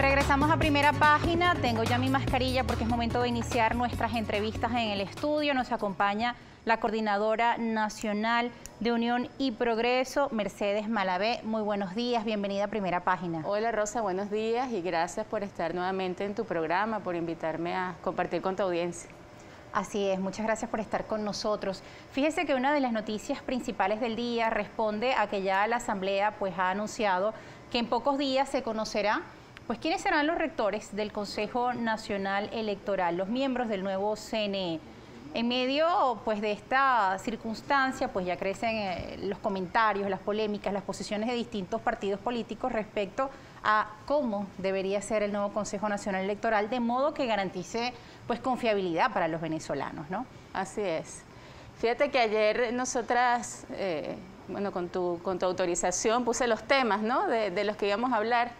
Regresamos a Primera Página. Tengo ya mi mascarilla porque es momento de iniciar nuestras entrevistas en el estudio. Nos acompaña la Coordinadora Nacional de Unión y Progreso, Mercedes Malavé. Muy buenos días, bienvenida a Primera Página. Hola Rosa, buenos días y gracias por estar nuevamente en tu programa, por invitarme a compartir con tu audiencia. Así es, muchas gracias por estar con nosotros. Fíjese que una de las noticias principales del día responde a que ya la Asamblea ha anunciado que en pocos días se conocerá quiénes serán los rectores del Consejo Nacional Electoral, los miembros del nuevo CNE. En medio de esta circunstancia, ya crecen los comentarios, las polémicas, las posiciones de distintos partidos políticos respecto a cómo debería ser el nuevo Consejo Nacional Electoral, de modo que garantice confiabilidad para los venezolanos, ¿no? Así es. Fíjate que ayer nosotras, con tu autorización, puse los temas, ¿no?, de los que íbamos a hablar.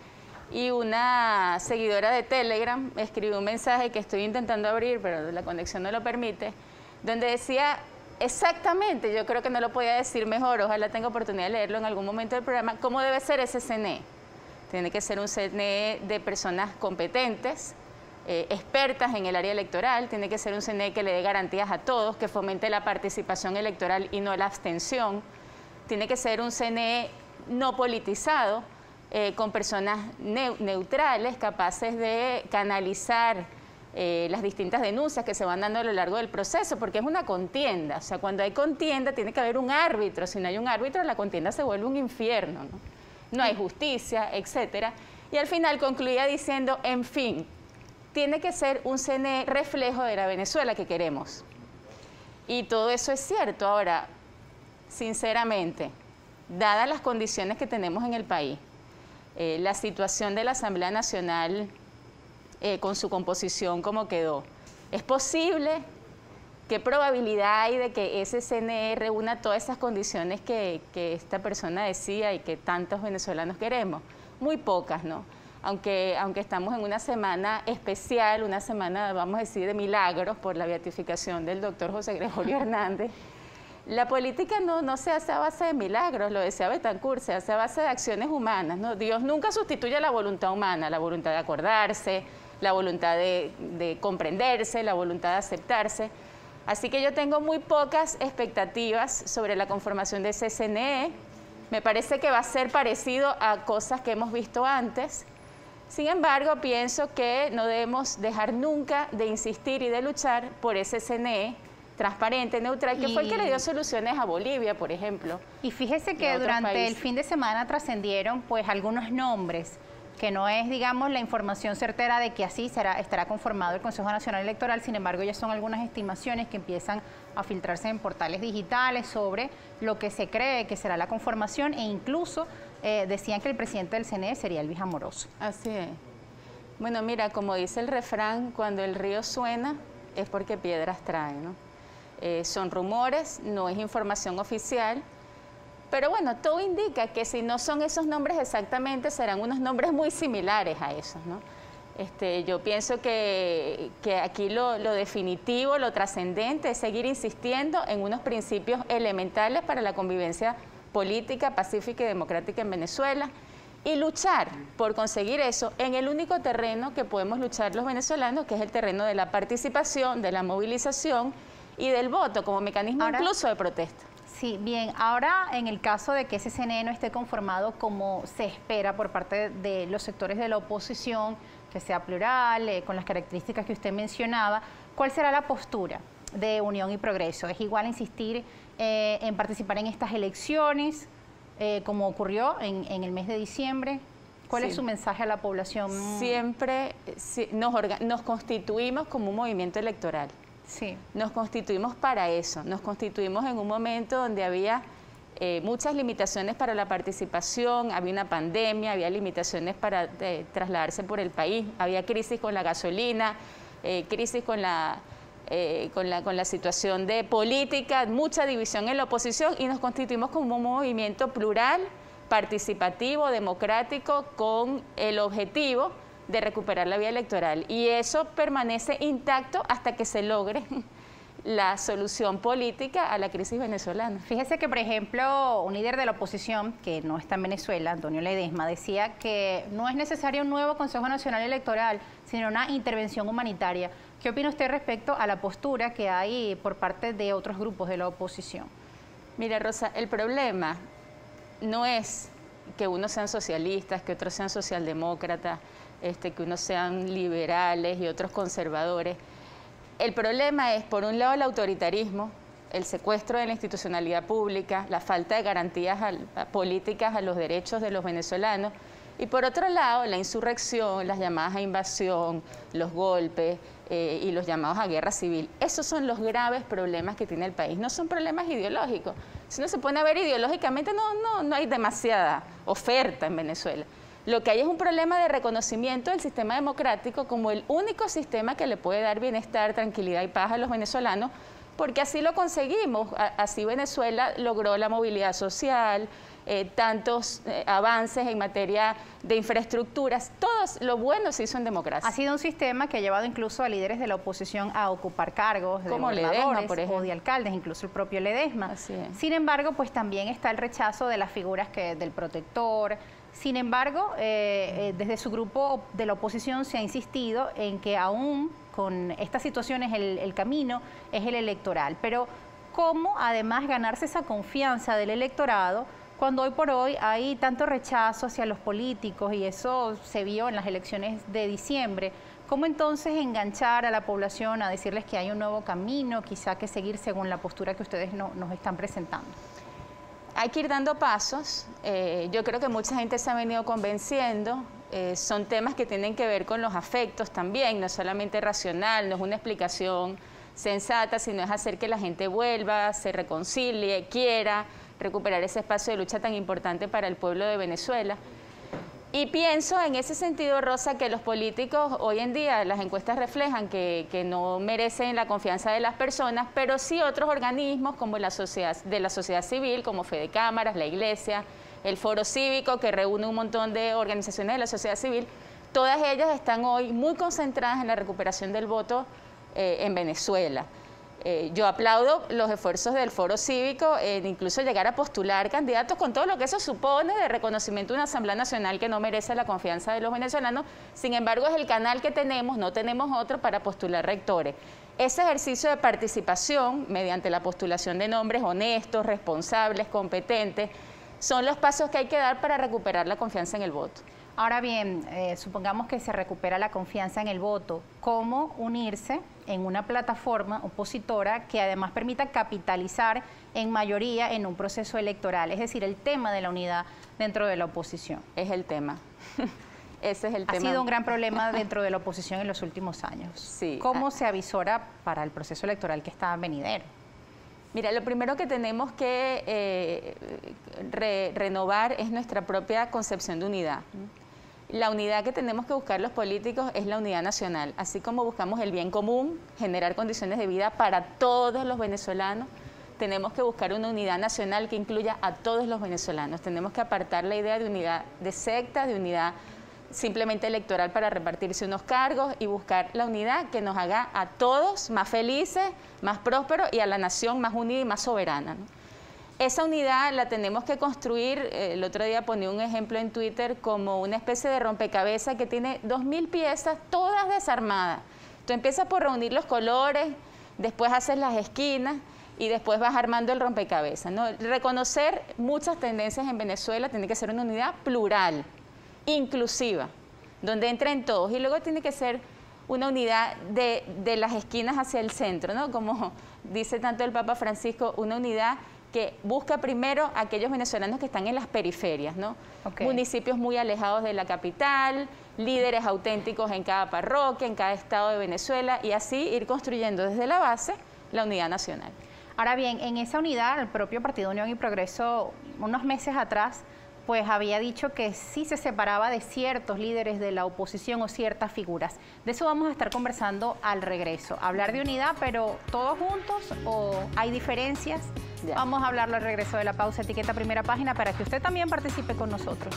Y una seguidora de Telegram escribió un mensaje que estoy intentando abrir, pero la conexión no lo permite, donde decía exactamente, yo creo que no lo podía decir mejor, ojalá tenga oportunidad de leerlo en algún momento del programa, cómo debe ser ese CNE. Tiene que ser un CNE de personas competentes, expertas en el área electoral, tiene que ser un CNE que le dé garantías a todos, que fomente la participación electoral y no la abstención, tiene que ser un CNE no politizado, con personas neutrales, capaces de canalizar las distintas denuncias que se van dando a lo largo del proceso, porque es una contienda. O sea, cuando hay contienda tiene que haber un árbitro. Si no hay un árbitro, la contienda se vuelve un infierno, ¿no? No hay justicia, etcétera. Y al final concluía diciendo, en fin, tiene que ser un CNE reflejo de la Venezuela que queremos. Y todo eso es cierto. Ahora, sinceramente, dadas las condiciones que tenemos en el país, la situación de la Asamblea Nacional con su composición como quedó, ¿es posible? ¿Qué probabilidad hay de que ese CNE reúna todas esas condiciones que esta persona decía y que tantos venezolanos queremos? Muy pocas, ¿no? Aunque estamos en una semana especial, una semana, vamos a decir, de milagros por la beatificación del doctor José Gregorio Hernández. La política no se hace a base de milagros, lo decía Betancourt, se hace a base de acciones humanas, ¿no? Dios nunca sustituye la voluntad humana, la voluntad de acordarse, la voluntad de comprenderse, la voluntad de aceptarse. Así que yo tengo muy pocas expectativas sobre la conformación de ese CNE. Me parece que va a ser parecido a cosas que hemos visto antes. Sin embargo, pienso que no debemos dejar nunca de insistir y de luchar por ese CNE transparente, neutral, que fue el que le dio soluciones a Bolivia, por ejemplo. Y fíjese que durante el fin de semana trascendieron algunos nombres, que no es, digamos, la información certera de que así estará conformado el Consejo Nacional Electoral. Sin embargo, ya son algunas estimaciones que empiezan a filtrarse en portales digitales sobre lo que se cree que será la conformación, e incluso decían que el presidente del CNE sería Elvis Amoroso. Así es. Bueno, mira, como dice el refrán, cuando el río suena es porque piedras trae, ¿no? Son rumores, no es información oficial, pero bueno, todo indica que si no son esos nombres exactamente, serán unos nombres muy similares a esos, ¿no? Yo pienso que aquí lo definitivo, lo trascendente es seguir insistiendo en unos principios elementales para la convivencia política, pacífica y democrática en Venezuela, y luchar por conseguir eso en el único terreno que podemos luchar los venezolanos, que es el terreno de la participación, de la movilización y del voto como mecanismo incluso de protesta. Sí, bien. Ahora, en el caso de que ese CNE no esté conformado como se espera por parte de los sectores de la oposición, que sea plural, con las características que usted mencionaba, ¿cuál será la postura de Unión y Progreso? ¿Es igual insistir en participar en estas elecciones, como ocurrió en el mes de diciembre? ¿Cuál es su mensaje a la población? Siempre nos constituimos como un movimiento electoral. Sí. Nos constituimos para eso, nos constituimos en un momento donde había muchas limitaciones para la participación, había una pandemia, había limitaciones para trasladarse por el país, había crisis con la gasolina, crisis con la situación de política, mucha división en la oposición, y nos constituimos como un movimiento plural, participativo, democrático, con el objetivo de recuperar la vía electoral, y eso permanece intacto hasta que se logre la solución política a la crisis venezolana. Fíjese que, por ejemplo, un líder de la oposición, que no está en Venezuela, Antonio Ledesma, decía que no es necesario un nuevo Consejo Nacional Electoral, sino una intervención humanitaria. ¿Qué opina usted respecto a la postura que hay por parte de otros grupos de la oposición? Mira, Rosa, el problema no es que unos sean socialistas, que otros sean socialdemócratas, que unos sean liberales y otros conservadores. El problema es, por un lado, el autoritarismo, el secuestro de la institucionalidad pública, la falta de garantías políticas a los derechos de los venezolanos, y por otro lado, la insurrección, las llamadas a invasión, los golpes y los llamados a guerra civil. Esos son los graves problemas que tiene el país, no son problemas ideológicos. Si uno se pone a ver ideológicamente, no hay demasiada oferta en Venezuela. Lo que hay es un problema de reconocimiento del sistema democrático como el único sistema que le puede dar bienestar, tranquilidad y paz a los venezolanos, porque así lo conseguimos. Así Venezuela logró la movilidad social, tantos avances en materia de infraestructuras, todo lo bueno se hizo en democracia. Ha sido un sistema que ha llevado incluso a líderes de la oposición a ocupar cargos de como gobernadores Ledesma, por ejemplo, o de alcaldes, incluso el propio Ledesma. Así es. Sin embargo, pues también está el rechazo de las figuras del protector. Sin embargo, desde su grupo de la oposición se ha insistido en que aún con estas situaciones el camino es el electoral. Pero ¿cómo además ganarse esa confianza del electorado cuando hoy por hoy hay tanto rechazo hacia los políticos y eso se vio en las elecciones de diciembre? ¿Cómo entonces enganchar a la población a decirles que hay un nuevo camino, quizá que seguir según la postura que ustedes nos están presentando? Hay que ir dando pasos. Yo creo que mucha gente se ha venido convenciendo. Son temas que tienen que ver con los afectos también, no solamente racional, no es una explicación sensata, sino es hacer que la gente vuelva, se reconcilie, quiera recuperar ese espacio de lucha tan importante para el pueblo de Venezuela. Y pienso en ese sentido, Rosa, que los políticos hoy en día, las encuestas reflejan que no merecen la confianza de las personas, pero sí otros organismos como la sociedad civil, como Fede Cámaras, la Iglesia, el Foro Cívico, que reúne un montón de organizaciones de la sociedad civil, todas ellas están hoy muy concentradas en la recuperación del voto en Venezuela. Yo aplaudo los esfuerzos del Foro Cívico en incluso llegar a postular candidatos con todo lo que eso supone de reconocimiento de una Asamblea Nacional que no merece la confianza de los venezolanos. Sin embargo, es el canal que tenemos, no tenemos otro para postular rectores. Ese ejercicio de participación mediante la postulación de nombres honestos, responsables, competentes, son los pasos que hay que dar para recuperar la confianza en el voto. Ahora bien, supongamos que se recupera la confianza en el voto. ¿Cómo unirse en una plataforma opositora que además permita capitalizar en mayoría en un proceso electoral? Es decir, el tema de la unidad dentro de la oposición. Es el tema. Ese es el tema. Ha sido un gran problema dentro de la oposición en los últimos años. Sí. ¿Cómo se avisora para el proceso electoral que está venidero? Mira, lo primero que tenemos que renovar es nuestra propia concepción de unidad. La unidad que tenemos que buscar los políticos es la unidad nacional, así como buscamos el bien común, generar condiciones de vida para todos los venezolanos, tenemos que buscar una unidad nacional que incluya a todos los venezolanos. Tenemos que apartar la idea de unidad de sectas, de unidad simplemente electoral para repartirse unos cargos y buscar la unidad que nos haga a todos más felices, más prósperos y a la nación más unida y más soberana, ¿no? Esa unidad la tenemos que construir, el otro día ponía un ejemplo en Twitter, como una especie de rompecabezas que tiene 2000 piezas, todas desarmadas. Tú empiezas por reunir los colores, después haces las esquinas y después vas armando el rompecabezas, ¿no? Reconocer muchas tendencias en Venezuela tiene que ser una unidad plural, inclusiva, donde entren todos, y luego tiene que ser una unidad de las esquinas hacia el centro, ¿no? Como dice tanto el Papa Francisco, una unidad que busca primero a aquellos venezolanos que están en las periferias, ¿no? Okay. Municipios muy alejados de la capital, líderes auténticos en cada parroquia, en cada estado de Venezuela, y así ir construyendo desde la base la unidad nacional. Ahora bien, en esa unidad, el propio Partido Unión y Progreso, unos meses atrás, pues había dicho que sí se separaba de ciertos líderes de la oposición o ciertas figuras. De eso vamos a estar conversando al regreso. Hablar de unidad, pero ¿todos juntos o hay diferencias? Ya. Vamos a hablarlo al regreso de la pausa. Etiqueta Primera Página para que usted también participe con nosotros.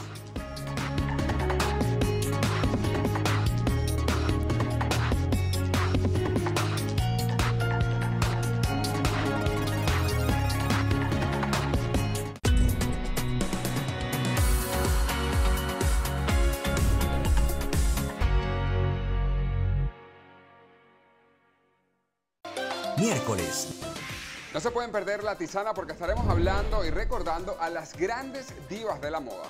miércoles. No se pueden perder La Tisana porque estaremos hablando y recordando a las grandes divas de la moda.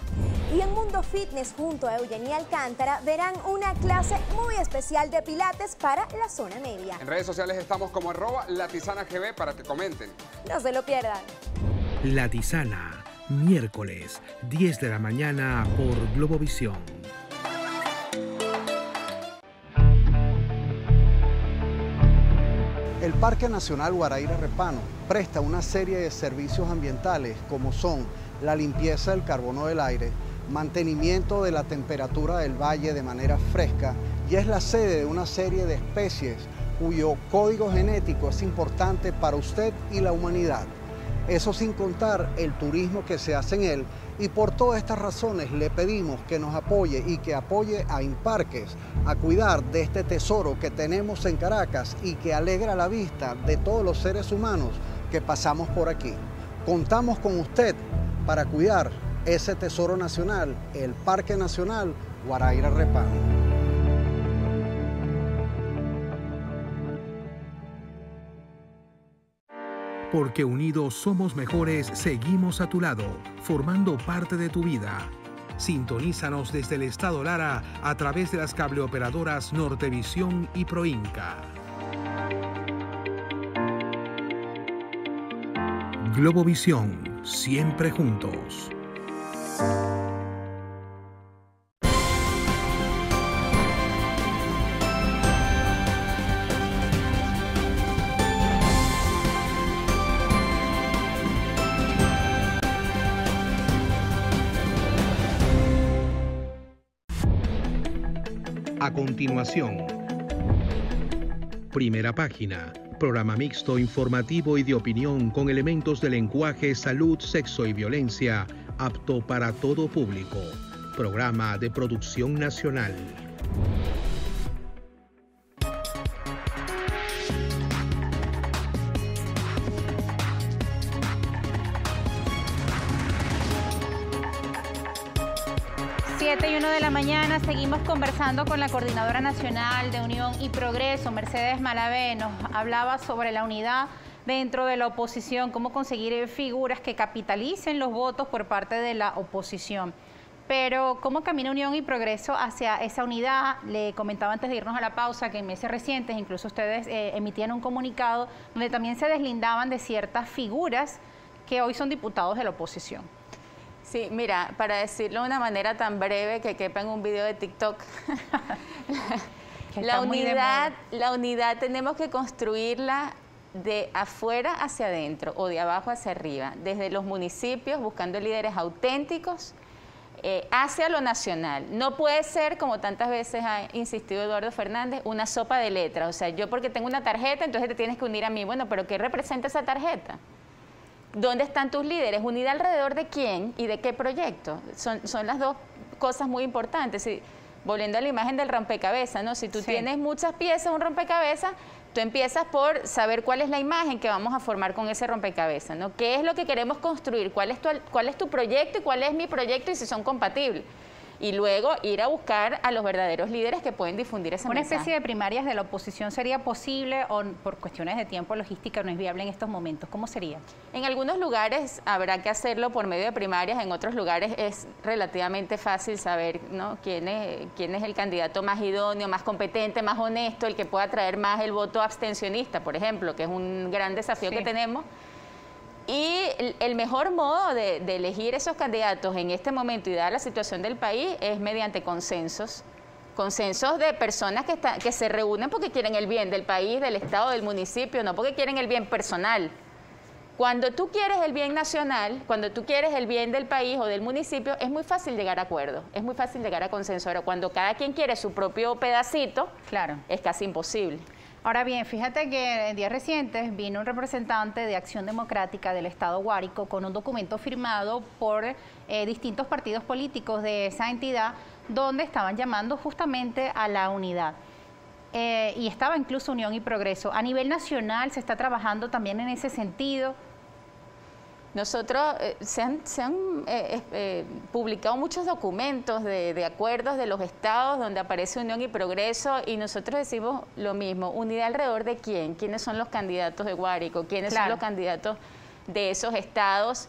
Y en Mundo Fitness, junto a Eugenia Alcántara, verán una clase muy especial de pilates para la zona media. En redes sociales estamos como @LaTisanaGB para que comenten. No se lo pierdan. La Tisana, miércoles, 10 de la mañana por Globovisión. El Parque Nacional Guaraíra Repano presta una serie de servicios ambientales como son la limpieza del carbono del aire, mantenimiento de la temperatura del valle de manera fresca y es la sede de una serie de especies cuyo código genético es importante para usted y la humanidad. Eso sin contar el turismo que se hace en él y por todas estas razones le pedimos que nos apoye y que apoye a Imparques a cuidar de este tesoro que tenemos en Caracas y que alegra la vista de todos los seres humanos que pasamos por aquí. Contamos con usted para cuidar ese tesoro nacional, el Parque Nacional Guaraíra Repano. Porque unidos somos mejores, seguimos a tu lado, formando parte de tu vida. Sintonízanos desde el Estado Lara a través de las cableoperadoras Nortevisión y Proinca. Globovisión, siempre juntos. A continuación, Primera Página, programa mixto informativo y de opinión con elementos de lenguaje, salud, sexo y violencia, apto para todo público. Programa de producción nacional. Siete y 1 de la mañana, seguimos conversando con la Coordinadora Nacional de Unión y Progreso, Mercedes Malavé. Nos hablaba sobre la unidad dentro de la oposición, cómo conseguir figuras que capitalicen los votos por parte de la oposición. Pero, ¿cómo camina Unión y Progreso hacia esa unidad? Le comentaba antes de irnos a la pausa que en meses recientes, incluso ustedes emitían un comunicado donde también se deslindaban de ciertas figuras que hoy son diputados de la oposición. Sí, mira, para decirlo de una manera tan breve que quepa en un video de TikTok, la unidad tenemos que construirla de afuera hacia adentro o de abajo hacia arriba, desde los municipios, buscando líderes auténticos, hacia lo nacional. No puede ser, como tantas veces ha insistido Eduardo Fernández, una sopa de letras. O sea, yo porque tengo una tarjeta, entonces te tienes que unir a mí. Bueno, pero ¿qué representa esa tarjeta? ¿Dónde están tus líderes? ¿Unidad alrededor de quién y de qué proyecto? Son las dos cosas muy importantes. Si, volviendo a la imagen del rompecabezas, ¿no? Si tú tienes muchas piezas, un rompecabezas, tú empiezas por saber cuál es la imagen que vamos a formar con ese rompecabezas, ¿no? ¿Qué es lo que queremos construir? ¿Cuál es tu proyecto y cuál es mi proyecto y si son compatibles? Y luego ir a buscar a los verdaderos líderes que pueden difundir ese mensaje. ¿Una especie de primarias de la oposición sería posible o por cuestiones de tiempo, logística, no es viable en estos momentos? ¿Cómo sería? En algunos lugares habrá que hacerlo por medio de primarias, en otros lugares es relativamente fácil saber, ¿no? quién es el candidato más idóneo, más competente, más honesto, el que pueda traer más el voto abstencionista, por ejemplo, que es un gran desafío que tenemos. Y el mejor modo de elegir esos candidatos en este momento y dada la situación del país es mediante consensos de personas que se reúnen porque quieren el bien del país, del Estado, del municipio, no porque quieren el bien personal. Cuando tú quieres el bien nacional, cuando tú quieres el bien del país o del municipio, es muy fácil llegar a acuerdos, es muy fácil llegar a consenso. Ahora, cuando cada quien quiere su propio pedacito, claro, es casi imposible. Ahora bien, fíjate que en días recientes vino un representante de Acción Democrática del Estado Guárico con un documento firmado por distintos partidos políticos de esa entidad donde estaban llamando justamente a la unidad. Y estaba incluso Unión y Progreso. A nivel nacional se está trabajando también en ese sentido. Nosotros se han publicado muchos documentos de acuerdos de los estados donde aparece Unión y Progreso, y nosotros decimos lo mismo: unidad alrededor de quién, quiénes son los candidatos de Guárico, quiénes son los candidatos de esos estados,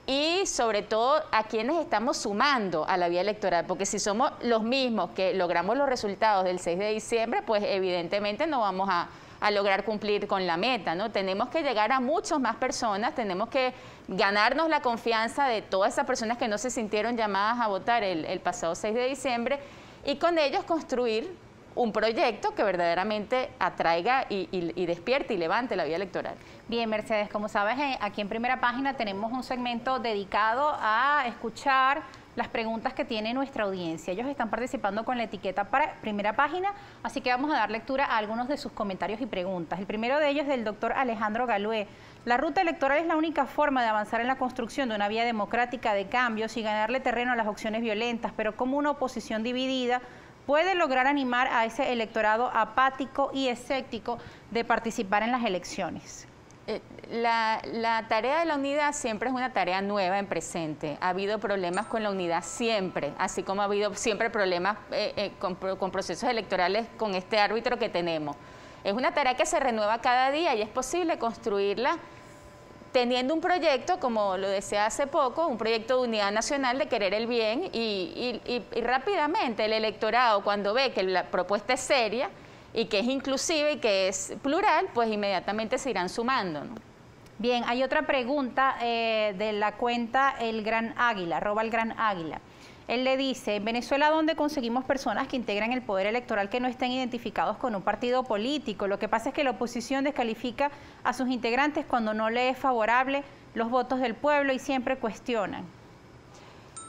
y sobre todo a quienes estamos sumando a la vía electoral, porque si somos los mismos que logramos los resultados del 6 de diciembre, pues evidentemente no vamos a lograr cumplir con la meta, ¿no? Tenemos que llegar a muchas más personas, tenemos que ganarnos la confianza de todas esas personas que no se sintieron llamadas a votar el pasado 6 de diciembre, y con ellos construir un proyecto que verdaderamente atraiga y despierte y levante la vía electoral. Bien, Mercedes, como sabes, aquí en Primera Página tenemos un segmento dedicado a escuchar las preguntas que tiene nuestra audiencia. Ellos están participando con la etiqueta para Primera Página, así que vamos a dar lectura a algunos de sus comentarios y preguntas. El primero de ellos es del doctor Alejandro Galué. La ruta electoral es la única forma de avanzar en la construcción de una vía democrática de cambios y ganarle terreno a las opciones violentas, pero como una oposición dividida puede lograr animar a ese electorado apático y escéptico de participar en las elecciones. La tarea de la unidad siempre es una tarea nueva en presente. Ha habido problemas con la unidad siempre, así como ha habido siempre problemas con procesos electorales con este árbitro que tenemos. Es una tarea que se renueva cada día y es posible construirla teniendo un proyecto, como lo decía hace poco, un proyecto de unidad nacional de querer el bien, y rápidamente el electorado, cuando ve que la propuesta es seria y que es inclusiva y que es plural, pues inmediatamente se irán sumando, ¿no? Bien, hay otra pregunta de la cuenta El Gran Águila, @elGranAguila. Él le dice: en Venezuela, ¿dónde conseguimos personas que integran el poder electoral que no estén identificados con un partido político? Lo que pasa es que la oposición descalifica a sus integrantes cuando no le es favorable los votos del pueblo y siempre cuestionan.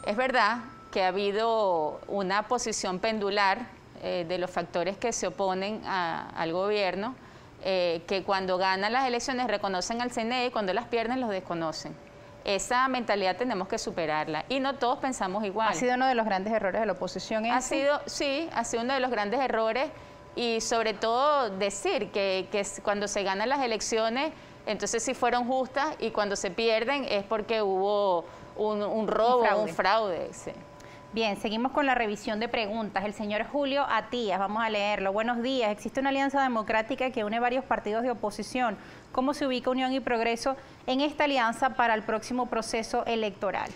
Es verdad que ha habido una posición pendular de los factores que se oponen al gobierno, que cuando ganan las elecciones reconocen al CNE y cuando las pierden los desconocen. Esa mentalidad tenemos que superarla y no todos pensamos igual. ¿Ha sido uno de los grandes errores de la oposición ese? Sí, ha sido uno de los grandes errores, y sobre todo decir que cuando se ganan las elecciones, entonces sí fueron justas, y cuando se pierden es porque hubo un robo, un fraude. Sí. Bien, seguimos con la revisión de preguntas. El señor Julio Atías, vamos a leerlo. Buenos días. Existe una alianza democrática que une varios partidos de oposición. ¿Cómo se ubica Unión y Progreso en esta alianza para el próximo proceso electoral?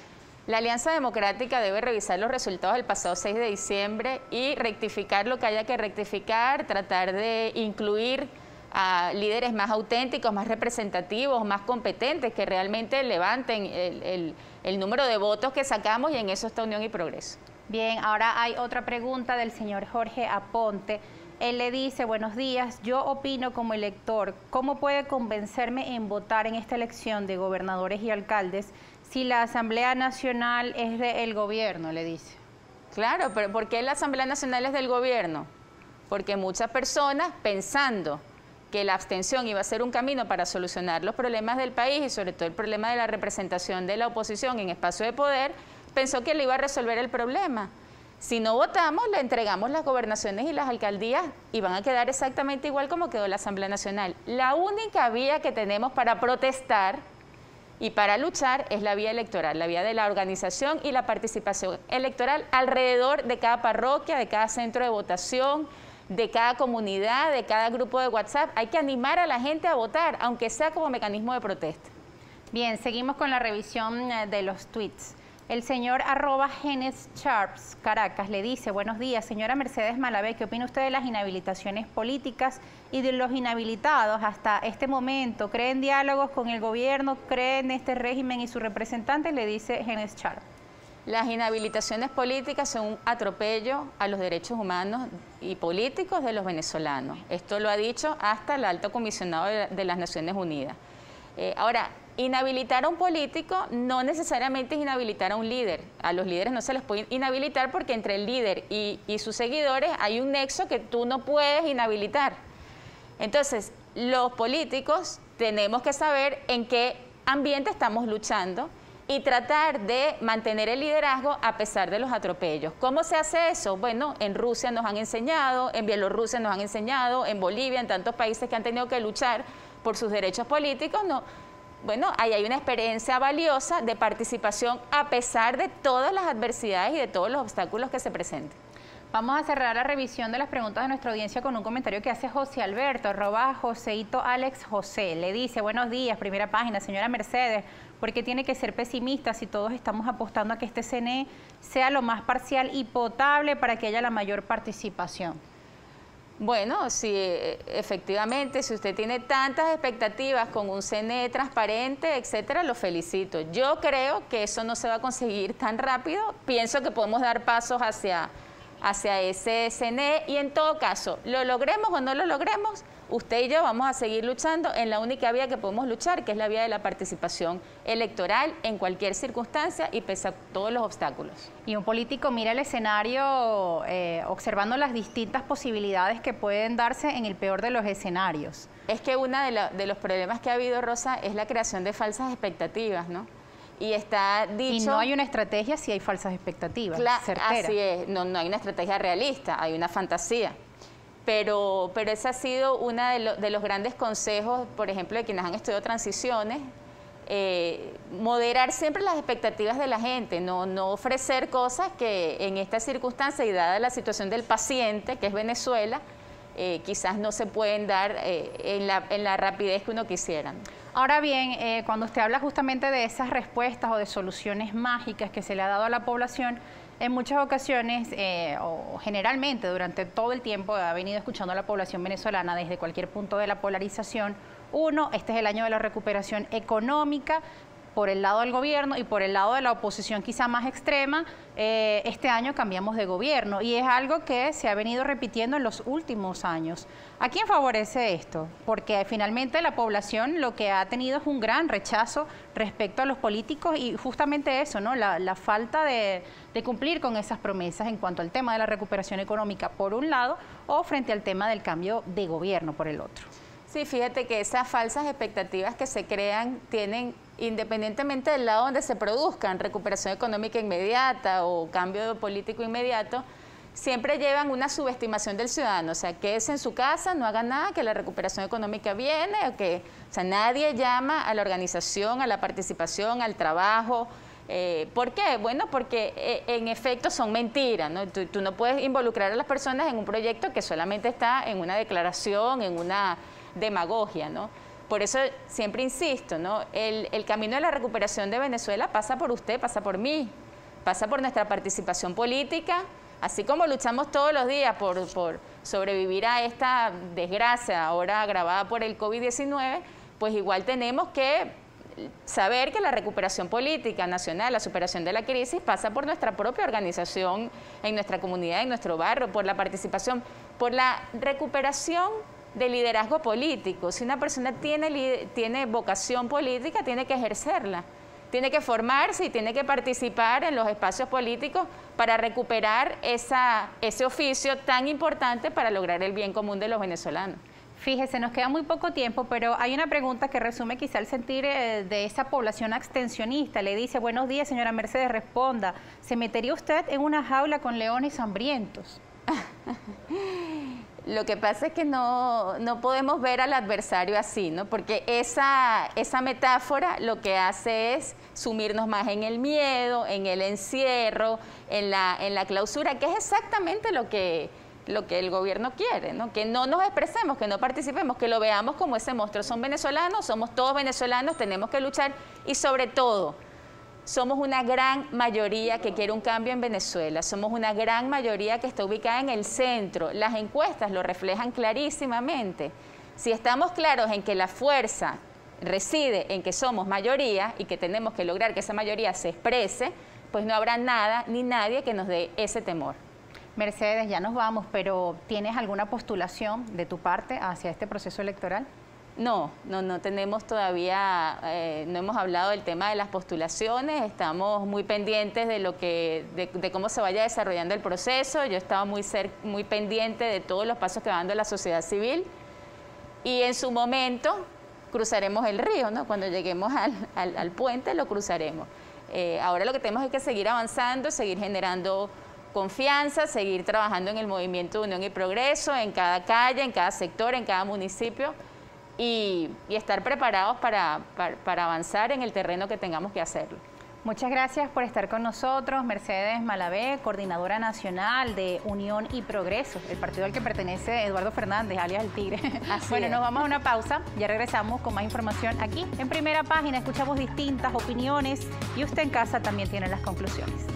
La Alianza Democrática debe revisar los resultados del pasado 6 de diciembre y rectificar lo que haya que rectificar, tratar de incluir a líderes más auténticos, más representativos, más competentes, que realmente levanten el número de votos que sacamos, y en eso está Unión y Progreso. Bien, ahora hay otra pregunta del señor Jorge Aponte. Él le dice: buenos días, yo opino como elector, ¿cómo puede convencerme en votar en esta elección de gobernadores y alcaldes si la Asamblea Nacional es del gobierno? Le dice. Claro, pero ¿por qué la Asamblea Nacional es del gobierno? Porque muchas personas, pensando que la abstención iba a ser un camino para solucionar los problemas del país y sobre todo el problema de la representación de la oposición en espacio de poder, pensó que le iba a resolver el problema. Si no votamos, le entregamos las gobernaciones y las alcaldías y van a quedar exactamente igual como quedó la Asamblea Nacional. La única vía que tenemos para protestar y para luchar es la vía electoral, la vía de la organización y la participación electoral alrededor de cada parroquia, de cada centro de votación, de cada comunidad, de cada grupo de WhatsApp. Hay que animar a la gente a votar, aunque sea como mecanismo de protesta. Bien, seguimos con la revisión de los tweets. El señor @GenesCharps Caracas le dice: buenos días, señora Mercedes Malavé, ¿qué opina usted de las inhabilitaciones políticas y de los inhabilitados hasta este momento? ¿Cree en diálogos con el gobierno? ¿Cree en este régimen y su representante? Le dice GenesCharps. Las inhabilitaciones políticas son un atropello a los derechos humanos y políticos de los venezolanos. Esto lo ha dicho hasta el alto comisionado de las Naciones Unidas. Ahora, inhabilitar a un político no necesariamente es inhabilitar a un líder. A los líderes no se les puede inhabilitar porque entre el líder y sus seguidores hay un nexo que tú no puedes inhabilitar. Entonces, los políticos tenemos que saber en qué ambiente estamos luchando y tratar de mantener el liderazgo a pesar de los atropellos. ¿Cómo se hace eso? Bueno, en Rusia nos han enseñado, en Bielorrusia nos han enseñado, en Bolivia, en tantos países que han tenido que luchar por sus derechos políticos, bueno, ahí hay una experiencia valiosa de participación a pesar de todas las adversidades y de todos los obstáculos que se presenten. Vamos a cerrar la revisión de las preguntas de nuestra audiencia con un comentario que hace José Alberto, @Joseito Alex José. Le dice, buenos días, primera página, señora Mercedes, ¿por qué tiene que ser pesimista si todos estamos apostando a que este CNE sea lo más parcial y potable para que haya la mayor participación? Bueno, sí, efectivamente, si usted tiene tantas expectativas con un CNE transparente, etcétera, lo felicito. Yo creo que eso no se va a conseguir tan rápido. Pienso que podemos dar pasos hacia ese CNE y en todo caso, lo logremos o no lo logremos, usted y yo vamos a seguir luchando en la única vía que podemos luchar, que es la vía de la participación electoral en cualquier circunstancia y pese a todos los obstáculos. Y un político mira el escenario observando las distintas posibilidades que pueden darse en el peor de los escenarios. Es que uno de los problemas que ha habido, Rosa, es la creación de falsas expectativas, ¿no? Y está dicho... Y no hay una estrategia si hay falsas expectativas, certera. Así es, no hay una estrategia realista, hay una fantasía. Pero ese ha sido uno de los grandes consejos, por ejemplo, de quienes han estudiado transiciones, moderar siempre las expectativas de la gente, no ofrecer cosas que en esta circunstancia y dada la situación del paciente, que es Venezuela, quizás no se pueden dar en la rapidez que uno quisiera. Ahora bien, cuando usted habla justamente de esas respuestas o de soluciones mágicas que se le ha dado a la población, en muchas ocasiones, o generalmente durante todo el tiempo, ha venido escuchando a la población venezolana desde cualquier punto de la polarización. Uno, este es el año de la recuperación económica, por el lado del gobierno y por el lado de la oposición quizá más extrema, este año cambiamos de gobierno y es algo que se ha venido repitiendo en los últimos años. ¿A quién favorece esto? Porque finalmente la población lo que ha tenido es un gran rechazo respecto a los políticos y justamente eso, ¿no? La falta de cumplir con esas promesas en cuanto al tema de la recuperación económica por un lado o frente al tema del cambio de gobierno por el otro. Sí, fíjate que esas falsas expectativas que se crean tienen, independientemente del lado donde se produzcan, recuperación económica inmediata o cambio político inmediato, siempre llevan una subestimación del ciudadano. O sea, quédese en su casa, no haga nada, que la recuperación económica viene, o sea, nadie llama a la organización, a la participación, al trabajo. ¿Por qué? Bueno, porque en efecto son mentiras, ¿no? Tú no puedes involucrar a las personas en un proyecto que solamente está en una declaración, en una demagogia, ¿no? Por eso siempre insisto, ¿no? El camino de la recuperación de Venezuela pasa por usted, pasa por mí, pasa por nuestra participación política, así como luchamos todos los días por sobrevivir a esta desgracia ahora agravada por el COVID-19, pues igual tenemos que saber que la recuperación política nacional, la superación de la crisis, pasa por nuestra propia organización, en nuestra comunidad, en nuestro barrio, por la participación, por la recuperación de liderazgo político. Si una persona tiene vocación política, tiene que ejercerla, tiene que formarse y tiene que participar en los espacios políticos para recuperar ese oficio tan importante para lograr el bien común de los venezolanos. Fíjese, nos queda muy poco tiempo, pero hay una pregunta que resume quizá el sentir de esa población abstencionista. Le dice, buenos días, señora Mercedes, responda, ¿se metería usted en una jaula con leones hambrientos? Lo que pasa es que no podemos ver al adversario así, ¿no? Porque esa metáfora lo que hace es sumirnos más en el miedo, en el encierro, en la clausura, que es exactamente lo que el gobierno quiere, ¿no? Que no nos expresemos, que no participemos, que lo veamos como ese monstruo. Son venezolanos, somos todos venezolanos, tenemos que luchar y sobre todo somos una gran mayoría que quiere un cambio en Venezuela, somos una gran mayoría que está ubicada en el centro. Las encuestas lo reflejan clarísimamente. Si estamos claros en que la fuerza reside en que somos mayoría y que tenemos que lograr que esa mayoría se exprese, pues no habrá nada ni nadie que nos dé ese temor. Mercedes, ya nos vamos, pero ¿tienes alguna postulación de tu parte hacia este proceso electoral? No tenemos todavía, no hemos hablado del tema de las postulaciones, estamos muy pendientes de cómo se vaya desarrollando el proceso. Yo estaba muy pendiente de todos los pasos que va dando la sociedad civil y en su momento cruzaremos el río, ¿no? Cuando lleguemos al puente lo cruzaremos. Ahora lo que tenemos es que seguir avanzando, seguir generando confianza, seguir trabajando en el movimiento de unión y progreso, en cada calle, en cada sector, en cada municipio, y estar preparados para avanzar en el terreno que tengamos que hacerlo. Muchas gracias por estar con nosotros, Mercedes Malavé, coordinadora nacional de Unión y Progreso, el partido al que pertenece Eduardo Fernández, alias el Tigre. Bueno, nos vamos a una pausa, ya regresamos con más información aquí en Primera Página. Escuchamos distintas opiniones y usted en casa también tiene las conclusiones.